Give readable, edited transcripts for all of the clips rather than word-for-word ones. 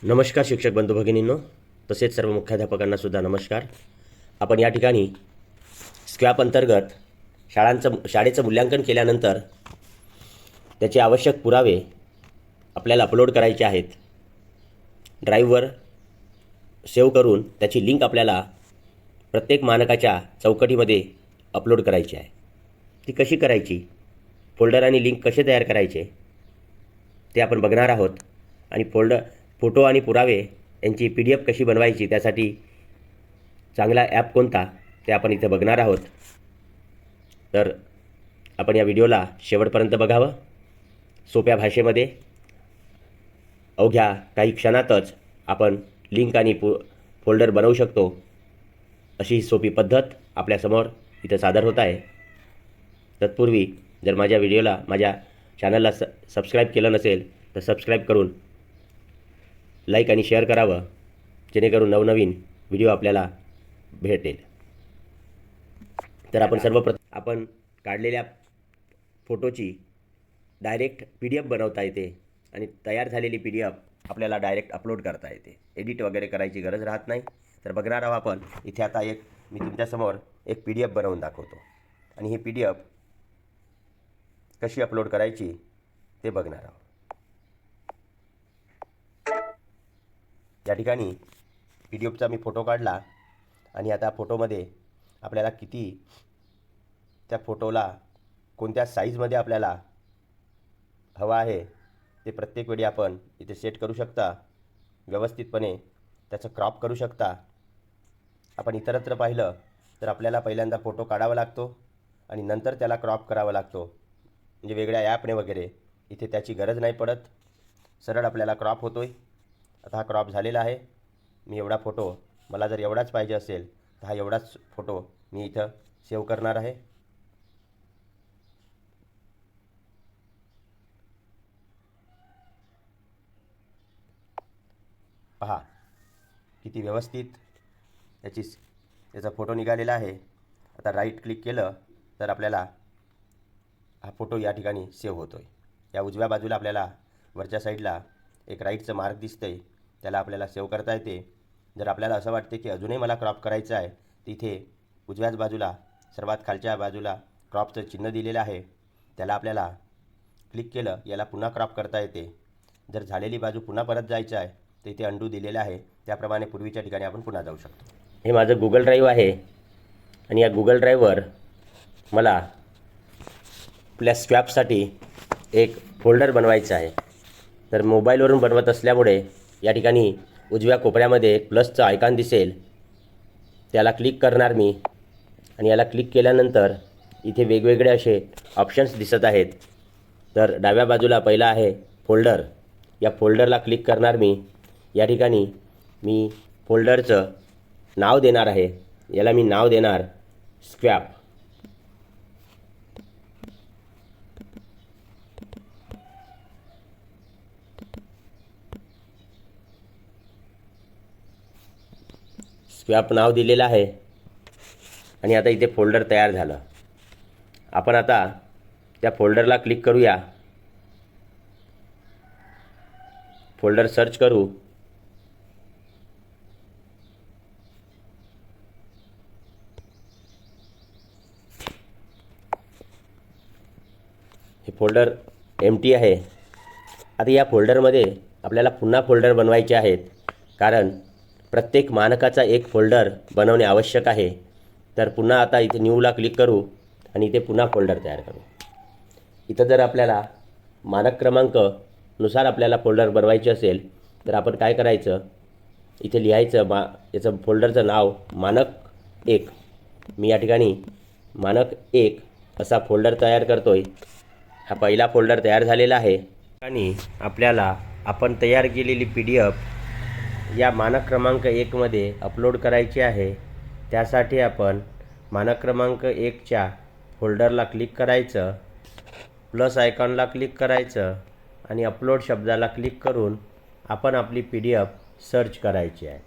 नमस्कार शिक्षक बंधू भगिनींनो, तसेच सर्व मुख्याध्यापकांना सुद्धा नमस्कार. आपण या ठिकाणी स्क्वॅप अंतर्गत शाळेचं मूल्यांकन केल्यानंतर त्याचे आवश्यक पुरावे आपल्याला अपलोड करायचे आहेत. ड्राईव्हवर सेव्ह करून त्याची लिंक आपल्याला प्रत्येक मानकाच्या चौकटीमध्ये अपलोड करायची आहे. ती कशी करायची, फोल्डर आणि लिंक कसे तयार करायचे ते आपण बघणार आहोत. आणि फोटो आणि पुरावे यांची PDF कशी बनवायची, त्यासाठी चांगला ॲप कोणता ते आपण इथे बघणार आहोत. तर आपण या व्हिडिओला शेवटपर्यंत बघावं. सोप्या भाषेमध्ये अवघ्या काही क्षणातच आपण लिंक आणि फोल्डर बनवू शकतो, अशी सोपी पद्धत आपल्यासमोर इथं सादर होत आहे. तत्पूर्वी जर माझ्या चॅनलला सबस्क्राईब केलं नसेल तर सबस्क्राईब करून लाईक आणि शेअर करावं, जेणेकरून नवनवीन व्हिडिओ आपल्याला भेटेल. तर आपण काढलेल्या फोटोची डायरेक्ट PDF बनवता येते आणि तयार झालेली PDF आपल्याला डायरेक्ट अपलोड करता येते. एडिट वगैरे करायची गरज राहत नाही. तर बघणार आहोत आपण इथे. आता मी तुमच्यासमोर एक PDF बनवून दाखवतो आणि ही PDF कशी अपलोड करायची ते बघणार आहोत. या ठिकाणी PDFचा मी फोटो काढला आणि आता फोटोमध्ये आपल्याला त्या फोटोला कोणत्या साईजमध्ये आपल्याला हवा आहे ते प्रत्येक वेळी आपण इथे सेट करू शकता. व्यवस्थितपणे त्याचं क्रॉप करू शकता. आपण इतरत्र पाहिलं तर आपल्याला पहिल्यांदा फोटो काढावा लागतो आणि नंतर त्याला क्रॉप करावा लागतो. म्हणजे वेगळ्या ॲपने वगैरे इथे त्याची गरज नाही पडत. सरळ आपल्याला क्रॉप होतोय. आता हा क्रॉप झालेला आहे. मला जर एवढाच पाहिजे असेल तर हा एवढाच फोटो मी इथं सेव्ह करणार आहे. पहा किती व्यवस्थित याचा फोटो निघालेला आहे. आता राईट क्लिक केलं तर आपल्याला हा फोटो या ठिकाणी सेव्ह होतोय. या उजव्या बाजूला आपल्याला वरच्या साईडला एक राईटचं मार्क दिसतंय, त्याला आपल्याला सेव्ह करता येते. जर आपल्याला असं वाटते की अजूनही मला क्रॉप करायचं आहे, तिथे उजव्याच बाजूला सर्वात खालच्या बाजूला क्रॉपचं चिन्ह दिलेलं आहे, त्याला आपल्याला क्लिक केलं याला पुन्हा क्रॉप करता येते. जर झालेली बाजू पुन्हा परत जायचं आहे तर इथे अंडू दिलेलं आहे, त्याप्रमाणे पूर्वीच्या ठिकाणी आपण पुन्हा जाऊ शकतो. हे माझं गुगल ड्राईव्ह आहे आणि या गुगल ड्राईव्हवर मला आपल्या स्क्वॅपसाठी एक फोल्डर बनवायचं आहे. तर मोबाईलवरून बनवत असल्यामुळे या ठिकाणी उजव्या कोपऱ्यामध्ये एक प्लसचं आयकॉन दिसेल, त्याला क्लिक करणार मी. आणि याला क्लिक केल्यानंतर इथे वेगवेगळे असे ऑप्शन्स दिसत आहेत. तर डाव्या बाजूला पहिला आहे फोल्डर. या फोल्डरला क्लिक करणार मी. या ठिकाणी मी फोल्डरचं नाव देणार आहे. याला मी नाव देणार स्क्वॅप. स्क्वॅप नाव दिलेलं आहे आणि आता इथे फोल्डर तयार झालं. आपण आता त्या फोल्डरला क्लिक करूया. फोल्डर सर्च करू. हे फोल्डर एम्प्टी आहे. आता या फोल्डरमध्ये आपल्याला पुन्हा फोल्डर बनवायचे आहेत, कारण प्रत्येक मानकाचा एक फोल्डर बनवणे आवश्यक आहे. तर पुन्हा आता इथे न्यूला क्लिक करू आणि इथे पुन्हा फोल्डर तयार करू. इथं जर आपल्याला मानक क्रमांकनुसार आपल्याला फोल्डर बनवायचे असेल तर आपण काय करायचं, इथे लिहायचं याचं फोल्डरचं नाव मानक 1. मी या ठिकाणी मानक 1 असा फोल्डर तयार करतोय. हा पहिला फोल्डर तयार झालेला आहे आणि आपल्याला आपण तयार केलेली PDF या मानक क्रमांक 1मध्ये अपलोड करायची आहे. त्यासाठी आपण मानक क्रमांक 1च्या फोल्डरला क्लिक करायचं, प्लस आयकॉनला क्लिक करायचं आणि अपलोड शब्दाला क्लिक करून आपण आपली PDF सर्च करायची आहे.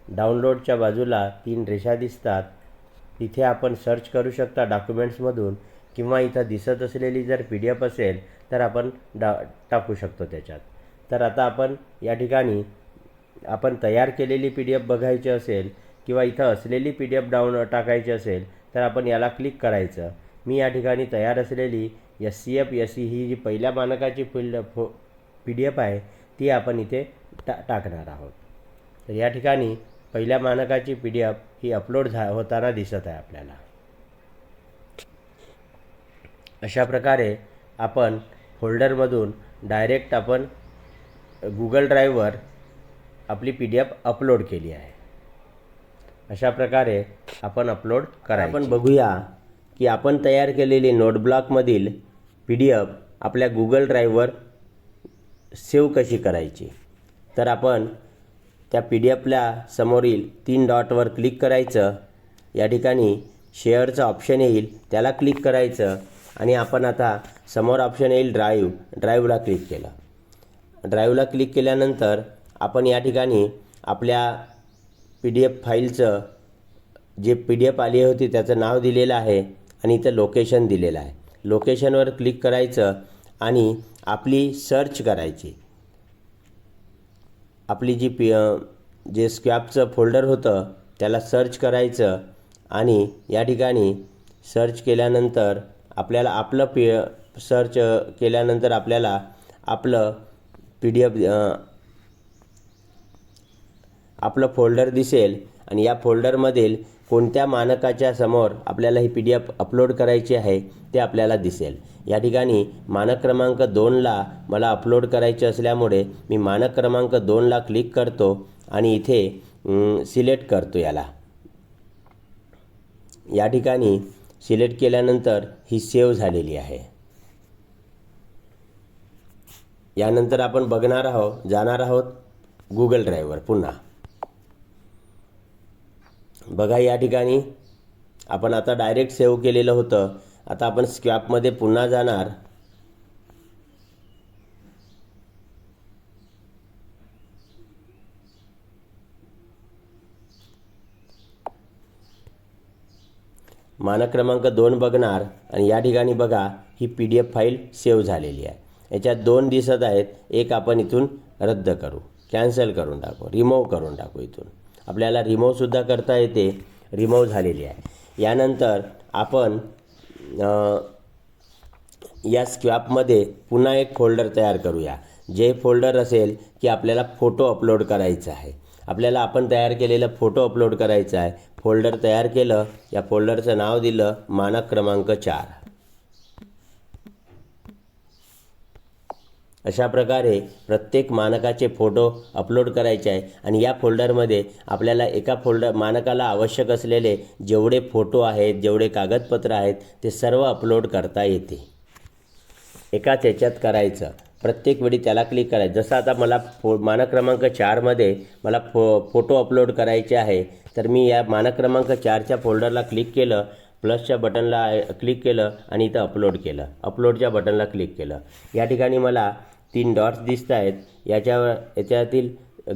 डाउनलोडच्या बाजूला 3 रेषा दिसतात, तिथे आपण सर्च करू शकता डॉक्युमेंट्समधून, किंवा इथं दिसत असलेली जर PDF असेल तर आपण टाकू शकतो त्याच्यात. तर आता आपण या ठिकाणी आपण तयार केलेली PDF बघायची असेल किंवा इथं असलेली PDF डाउनलोड टाकायची असेल तर आपण याला क्लिक करायचं. मी या ठिकाणी तयार असलेली SCF SE ही जी पहिल्या मानकाची PDF आहे ती आपण इथे टाकणार आहोत. तर या ठिकाणी पहिल्या मानकाची PDF ही अपलोड होताना दिसत आहे आपल्याला. अशा प्रकारे आपण फोल्डरमधून डायरेक्ट आपण Google ड्राईव्हवर आपली PDF अपलोड केली आहे. अशा प्रकारे आपण अपलोड करायची. आपण बघूया की आपण तयार केलेली नोटब्लॉकमधील PDF आपल्या Google ड्राईव्हवर सेव्ह कशी करायची. तर आपण त्या PDFला समोरील 3 डॉटवर क्लिक करायचं. या ठिकाणी शेअरचं ऑप्शन येईल, त्याला क्लिक करायचं आणि आपण आता समोर ऑप्शन येईल ड्राईव्हला क्लिक केलं. ड्राईव्हला क्लिक केल्यानंतर आपण या ठिकाणी आपल्या PDF फाईलचं जे PDF आली होती त्याचं नाव दिलेलं आहे आणि इथं लोकेशन दिलेलं आहे. लोकेशनवर क्लिक करायचं आणि आपली सर्च करायची. आपली जे स्क्रॅपचं फोल्डर होतं त्याला सर्च करायचं आणि या ठिकाणी सर्च केल्यानंतर आपल्याला सर्च केल्यानंतर आपल्याला आपलं PDF आपलं फोल्डर दिसेल आणि या फोल्डरमधील कोणत्या मानकाच्या समोर आपल्याला ही PDF अपलोड करायची आहे ते आपल्याला दिसेल. या ठिकाणी मानक क्रमांक 2ला मला अपलोड करायचे असल्यामुळे मी मानक क्रमांक 2ला क्लिक करतो आणि इथे सिलेक्ट करतो याला. या ठिकाणी सिलेक्ट केल्यानंतर ही सेव्ह झालेली आहे. यानंतर आपण जाणार आहोत Google ड्राईव्हवर पुन्हा. बघा या ठिकाणी आपण आता डायरेक्ट सेव्ह केलेलं होतं. आता आपण स्क्रॅपमध्ये पुन्हा जाणार. मानक क्रमांक 2 बघणार आणि या ठिकाणी बघा ही PDF फाईल सेव्ह झालेली आहे. याच्यात 2 दिसत आहेत. एक आपण इथून रद्द करू, कॅन्सल करून टाकू, रिमूव्ह करून टाकू. इथून आपल्याला रिमूव्हसुद्धा करता येते. रिमूव्ह झालेली आहे. यानंतर आपण या स्क्रॅपमध्ये पुन्हा एक फोल्डर तयार करूया. जे फोल्डर असेल की आपल्याला फोटो अपलोड करायचा आहे. आपल्याला आपण तयार केलेला फोटो अपलोड करायचा आहे. फोल्डर तयार केलं. या फोल्डरचं नाव दिलं मानक क्रमांक 4. अशा प्रकारे प्रत्येक मानकाचे फोटो अपलोड करायचे आहे आणि या फोल्डरमध्ये आपल्याला एका मानकाला आवश्यक असलेले जेवढे फोटो आहेत, जेवढे कागदपत्र आहेत ते सर्व अपलोड करता येते. एकाच याच्यात करायचं. प्रत्येक वेळी त्याला क्लिक करायचं. जसं आता मला मानक क्रमांक 4मध्ये मला फोटो अपलोड करायचे आहे तर मी या मानक क्रमांक 4च्या फोल्डरला क्लिक केलं, प्लसच्या बटनला क्लिक केलं आणि इथं अपलोड केलं. अपलोडच्या बटनला क्लिक केलं. या ठिकाणी मला 3 डॉट्स दिसत आहेत. याच्यातील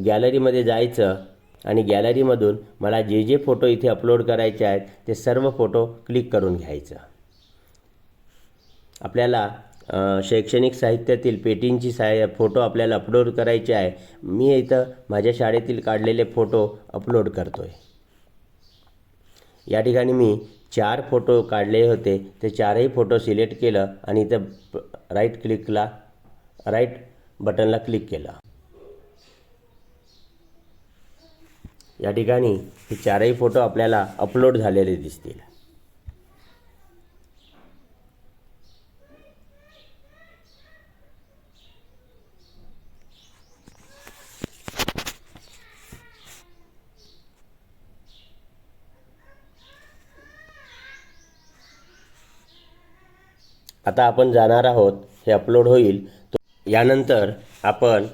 गॅलरीमध्ये जायचं आणि गॅलरीमधून मला जे फोटो इथे अपलोड करायचे आहेत ते सर्व फोटो क्लिक करून घ्यायचं. आपल्याला शैक्षणिक साहित्यातील पेटींची फोटो आपल्याला अपलोड करायचे आहे. मी इथं माझ्या शाळेतील काढलेले फोटो अपलोड करतोय. या ठिकाणी मी 4 फोटो काढले होते. ते 4ही फोटो सिलेक्ट केलं आणि इथं राईट बटनला क्लिक केलं. या ठिकाणी हे 4ही फोटो आपल्याला अपलोड झालेले दिसतील. आता आपण जाणार आहोत. हे अपलोड होईल. यानंतर आपण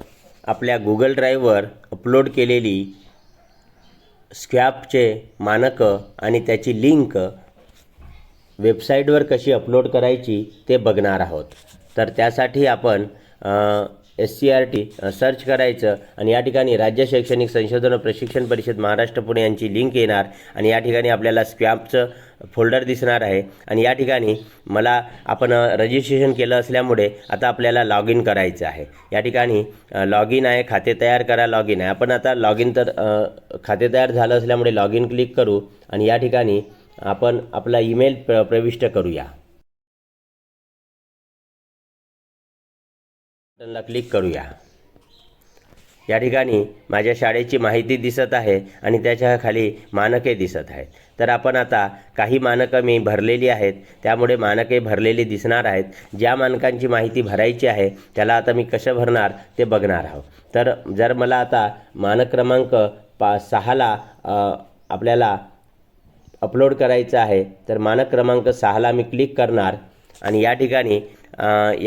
आपल्या Google ड्राईव्हवर अपलोड केलेली स्क्रॅपचे मानकं आणि त्याची लिंक वेबसाईटवर कशी अपलोड करायची ते बघणार आहोत. तर त्यासाठी आपण SCRT सर्च करायचं आणि या ठिकाणी राज्य शैक्षणिक संशोधन व प्रशिक्षण परिषद महाराष्ट्र पुणे यांची लिंक येणार आणि या ठिकाणी आपल्याला स्क्वॅपचं फोल्डर दिसणार आहे आणि या ठिकाणी आपण रजिस्ट्रेशन केलं असल्यामुळे आता आपल्याला लॉग इन करायचं आहे। या ठिकाणी लॉग इन आहे, खाते तयार करा, लॉग इन आहे। आपण आता लॉग इन खाते तयार झालं असल्यामुळे लॉग इन क्लिक करू आणि या ठिकाणी आपण आपला ईमेल प्रविष्ट करूया, बटनला क्लिक करूया। या ठिकाणी माझ्या शाळेची माहिती दिसत आहे आणि त्याच्या खाली मानके दिसत आहेत। तर आपण आता काही मानकं मी भरलेली आहेत, त्यामुळे मानके भरलेली दिसणार आहेत। ज्या मानकांची माहिती भरायची आहे त्याला आता मी कसं भरणार ते बघणार आहोत। तर जर मला आता मानक क्रमांक 6ला आपल्याला अपलोड करायचं आहे तर मानक क्रमांक 6ला मी क्लिक करणार आणि या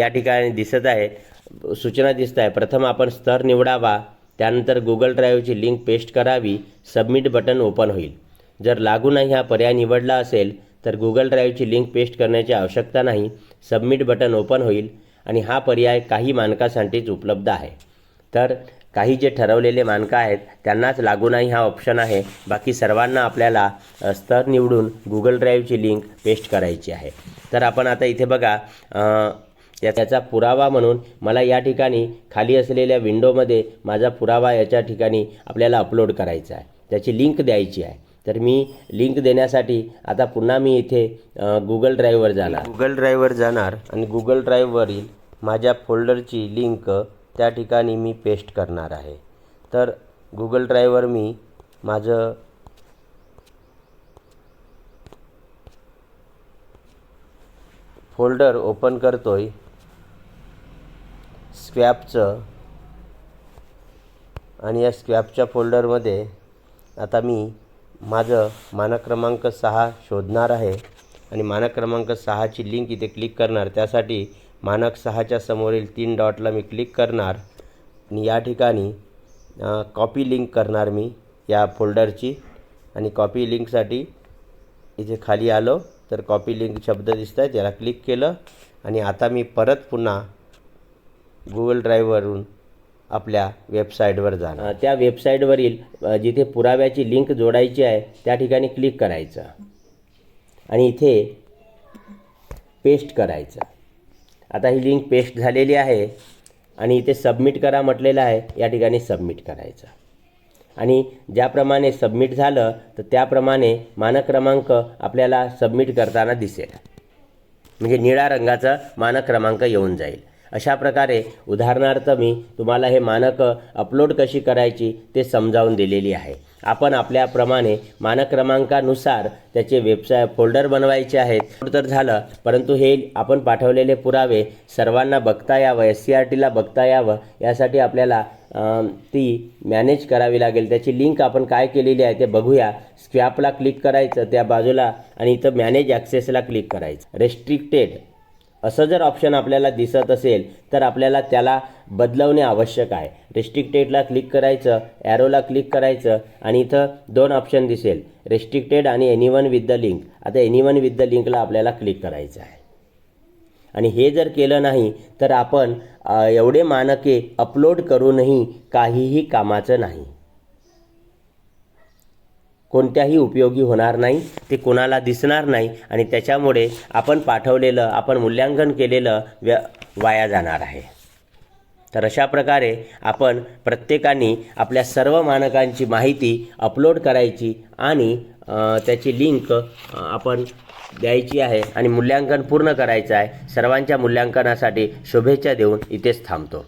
ठिकाणी दिसत आहे, सूचना दिसत आहे, प्रथम आपण स्तर निवडावा, त्यानंतर गुगल ड्राईव्हची लिंक पेस्ट करावी, सबमिट बटन ओपन होईल। जर लागू नाही हा पर्याय निवडला असेल तर गुगल ड्राईव्हची लिंक पेस्ट करण्याची आवश्यकता नाही, सबमिट बटन ओपन होईल आणि हा पर्याय काही मानकांसाठीच उपलब्ध आहे। तर काही जे ठरवलेले मानकं आहेत त्यांनाच लागू नाही हा ऑप्शन आहे, बाकी सर्वांना आपल्याला स्तर निवडून गुगल ड्राईव्हची लिंक पेस्ट करायची आहे। तर आपण आता इथे बघा, त्याचा पुरावा म्हणून मला या ठिकाणी खाली असलेल्या विंडोमध्ये माझा पुरावा याच्या ठिकाणी आपल्याला अपलोड करायचा आहे, त्याची लिंक द्यायची आहे। तर मी लिंक देण्यासाठी आता पुन्हा मी इथे गुगल ड्राईव्हवर जाणार आणि गुगल ड्राईव्हवरील माझ्या फोल्डरची लिंक त्या ठिकाणी मी पेस्ट करणार आहे। तर गुगल ड्राईव्हवर मी माझं फोल्डर ओपन करतोय स्क्वॅपचं आणि या स्क्वॅपच्या फोल्डरमध्ये आता मी माझं मानक क्रमांक 6 शोधणार आहे आणि मानक क्रमांक 6ची लिंक इथे क्लिक करणार। त्यासाठी मानक 6च्या समोरील 3 डॉटला मी क्लिक करणार आणि या ठिकाणी कॉपी लिंक करणार मी या फोल्डरची आणि कॉपी लिंकसाठी इथे खाली आलो तर कॉपी लिंक शब्द दिसत आहेत, याला क्लिक केलं आणि आता मी परत पुन्हा गुगल ड्राईव्हवरून आपल्या वेबसाईटवर जाणार। त्या वेबसाईटवरील जिथे पुराव्याची लिंक जोडायची आहे त्या ठिकाणी क्लिक करायचं आणि इथे पेस्ट करायचं। आता ही लिंक पेस्ट झालेली आहे आणि इथे सबमिट करा म्हटलेलं आहे, या ठिकाणी सबमिट करायचं आणि ज्याप्रमाणे सबमिट झालं तर त्याप्रमाणे मानक क्रमांक आपल्याला सबमिट करताना दिसेल, म्हणजे निळ्या रंगाचा मानक क्रमांक येऊन जाईल। अशा प्रकारे उदाहरणार्थ मी तुम्हाला हे मानक अपलोड कशी करायची ते समजावून दिलेली आहे। आपण आपल्याप्रमाणे मानक क्रमांकानुसार त्याचे वेबसाईट फोल्डर बनवायचे आहेत तर झालं, परंतु हे आपण पाठवलेले पुरावे सर्वांना बघता यावं, SCRTला बघता यावं यासाठी आपल्याला ती मॅनेज करावी लागेल। त्याची लिंक आपण काय केलेली आहे ते बघूया। स्क्वॅपला क्लिक करायचं त्या बाजूला आणि इथं मॅनेज ॲक्सेसला क्लिक करायचं। रेस्ट्रिक्टेड असं जर ऑप्शन आपल्याला दिसत असेल तर आपल्याला त्याला बदलवणे आवश्यक आहे। रेस्ट्रिक्टेडला क्लिक करायचं, ॲरोला क्लिक करायचं आणि इथं 2 ऑप्शन दिसेल, रेस्ट्रिक्टेड आणि एनीवन विथ द लिंक। आता एनीवन विथ द लिंकला आपल्याला क्लिक करायचं आहे आणि हे जर केलं नाही तर आपण एवढे मानके अपलोड करूनही काहीही कामाचं नाही, कोणत्याही उपयोगी होणार नाही, ते कोणाला दिसणार नाही आणि त्याच्यामुळे आपण पाठवलेलं, आपण मूल्यांकन केलेलं वाया जाणार आहे। तर अशा प्रकारे आपण प्रत्येकाने आपल्या सर्व मानकांची माहिती अपलोड करायची आणि त्याची लिंक आपण द्यायची आहे आणि मूल्यांकन पूर्ण करायचं आहे। सर्वांच्या मूल्यांकनासाठी शुभेच्छा देऊन इथेच थांबतो।